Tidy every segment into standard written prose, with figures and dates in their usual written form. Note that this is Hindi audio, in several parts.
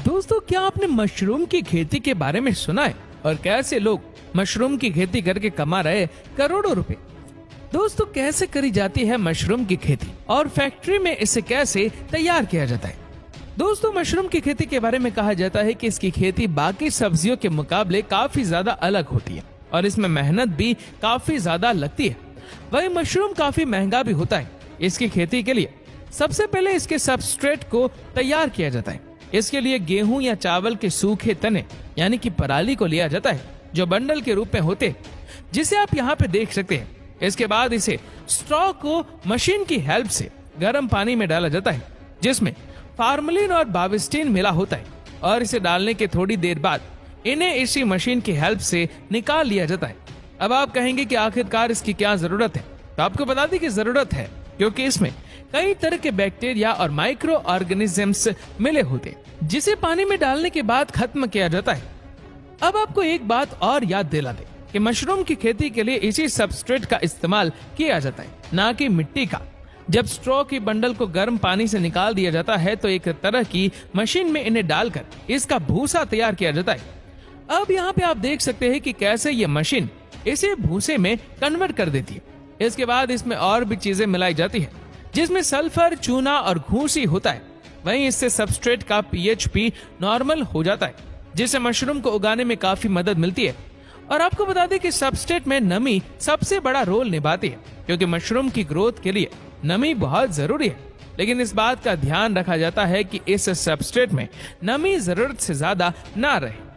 दोस्तों, क्या आपने मशरूम की खेती के बारे में सुना है और कैसे लोग मशरूम की खेती करके कमा रहे करोड़ों रुपए? दोस्तों, कैसे करी जाती है मशरूम की खेती और फैक्ट्री में इसे कैसे तैयार किया जाता है? दोस्तों, मशरूम की खेती के बारे में कहा जाता है कि इसकी खेती बाकी सब्जियों के मुकाबले काफी ज्यादा अलग होती है और इसमें मेहनत भी काफी ज्यादा लगती है। वही मशरूम काफी महंगा भी होता है। इसकी खेती के लिए सबसे पहले इसके सबस्ट्रेट को तैयार किया जाता है। इसके लिए गेहूं या चावल के सूखे तने यानी कि पराली को लिया जाता है, जो बंडल के रूप में होते हैं, जिसे आप यहाँ पे देख सकते हैं। इसके बाद इसे स्ट्रॉ को मशीन की हेल्प से गर्म पानी में डाला जाता है, जिसमें फार्मलिन और बाविस्टिन मिला होता है, और इसे डालने के थोड़ी देर बाद इन्हें इसी मशीन की हेल्प से निकाल लिया जाता है। अब आप कहेंगे कि आखिरकार इसकी क्या जरूरत है? तो आपको बता दें कि जरूरत है, क्योंकि इसमें कई तरह के बैक्टीरिया और माइक्रो ऑर्गेनिजम्स मिले होते हैं, जिसे पानी में डालने के बाद खत्म किया जाता है। अब आपको एक बात और याद दिला दे कि मशरूम की खेती के लिए इसी सबस्ट्रेट का इस्तेमाल किया जाता है, ना कि मिट्टी का। जब स्ट्रॉ की बंडल को गर्म पानी से निकाल दिया जाता है तो एक तरह की मशीन में इन्हें डालकर इसका भूसा तैयार किया जाता है। अब यहाँ पे आप देख सकते हैं कि कैसे ये मशीन इसे भूसे में कन्वर्ट कर देती है। इसके बाद इसमें और भी चीजें मिलाई जाती है, जिसमें सल्फर, चूना और घूसी होता है। वहीं इससे सबस्ट्रेट का पीएच भी नॉर्मल हो जाता है, जिससे मशरूम को उगाने में काफी मदद मिलती है। और आपको बता दें कि सबस्ट्रेट में नमी सबसे बड़ा रोल निभाती है, क्योंकि मशरूम की ग्रोथ के लिए नमी बहुत जरूरी है। लेकिन इस बात का ध्यान रखा जाता है कि इस सबस्ट्रेट में नमी जरूरत से ज्यादा ना रहे।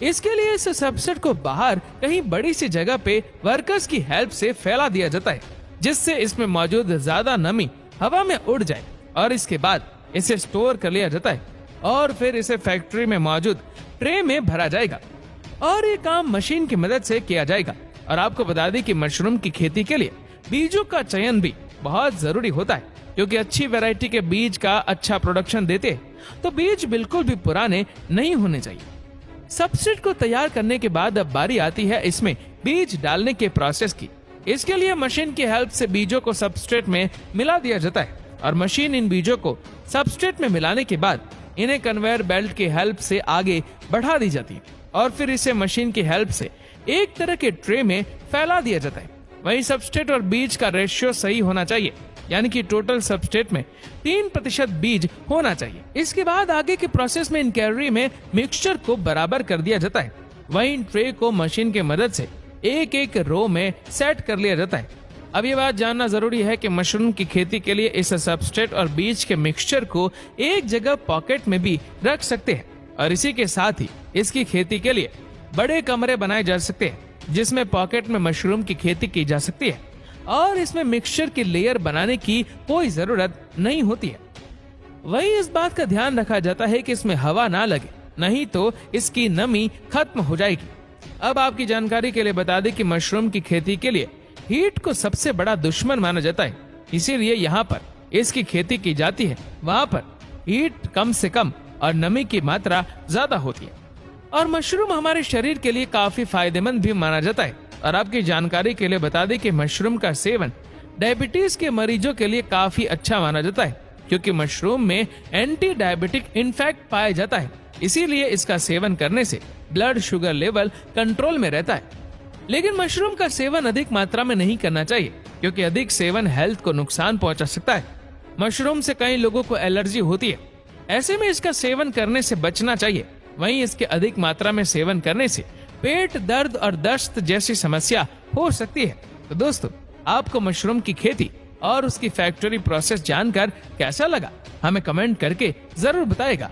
इसके लिए इस सबस्ट्रेट को बाहर कहीं बड़ी सी जगह पे वर्कर्स की हेल्प से फैला दिया जाता है, जिससे इसमें मौजूद ज्यादा नमी हवा में उड़ जाए, और इसके बाद इसे स्टोर कर लिया जाता है और फिर इसे फैक्ट्री में मौजूद ट्रे में भरा जाएगा और ये काम मशीन की मदद से किया जाएगा। और आपको बता दें कि मशरूम की खेती के लिए बीजों का चयन भी बहुत जरूरी होता है, क्योंकि अच्छी वैरायटी के बीज का अच्छा प्रोडक्शन देते हैं, तो बीज बिल्कुल भी पुराने नहीं होने चाहिए। सबस्ट्रेट को तैयार करने के बाद अब बारी आती है इसमें बीज डालने के प्रोसेस की। इसके लिए मशीन की हेल्प से बीजों को सबस्ट्रेट में मिला दिया जाता है, और मशीन इन बीजों को सबस्ट्रेट में मिलाने के बाद इन्हें कन्वेयर बेल्ट की हेल्प से आगे बढ़ा दी जाती है, और फिर इसे मशीन की हेल्प से एक तरह के ट्रे में फैला दिया जाता है। वहीं सबस्ट्रेट और बीज का रेशियो सही होना चाहिए, यानी कि टोटल सबस्ट्रेट में 3% बीज होना चाहिए। इसके बाद आगे के प्रोसेस में इन कैलोरी में मिक्सचर को बराबर कर दिया जाता है। वहीं इन ट्रे को मशीन की मदद से एक एक रो में सेट कर लिया जाता है। अब ये बात जानना जरूरी है कि मशरूम की खेती के लिए इस सबस्ट्रेट और बीज के मिक्सचर को एक जगह पॉकेट में भी रख सकते हैं, और इसी के साथ ही इसकी खेती के लिए बड़े कमरे बनाए जा सकते हैं, जिसमें पॉकेट में मशरूम की खेती की जा सकती है, और इसमें मिक्सचर की लेयर बनाने की कोई जरूरत नहीं होती है। वही इस बात का ध्यान रखा जाता है कि इसमें हवा ना लगे, नहीं तो इसकी नमी खत्म हो जाएगी। अब आपकी जानकारी के लिए बता दें कि मशरूम की खेती के लिए हीट को सबसे बड़ा दुश्मन माना जाता है, इसीलिए यहाँ पर इसकी खेती की जाती है वहाँ पर हीट कम से कम और नमी की मात्रा ज्यादा होती है। और मशरूम हमारे शरीर के लिए काफी फायदेमंद भी माना जाता है। और आपकी जानकारी के लिए बता दें कि मशरूम का सेवन डायबिटीज के मरीजों के लिए काफी अच्छा माना जाता है, क्योंकि मशरूम में एंटी डायबिटिक इन्फेक्ट पाया जाता है। इसीलिए इसका सेवन करने से ब्लड शुगर लेवल कंट्रोल में रहता है। लेकिन मशरूम का सेवन अधिक मात्रा में नहीं करना चाहिए, क्योंकि अधिक सेवन हेल्थ को नुकसान पहुंचा सकता है। मशरूम से कई लोगों को एलर्जी होती है, ऐसे में इसका सेवन करने से बचना चाहिए। वहीं इसके अधिक मात्रा में सेवन करने से पेट दर्द और दस्त जैसी समस्या हो सकती है। तो दोस्तों, आपको मशरूम की खेती और उसकी फैक्ट्री प्रोसेस जानकर कैसा लगा, हमें कमेंट करके जरूर बताएगा।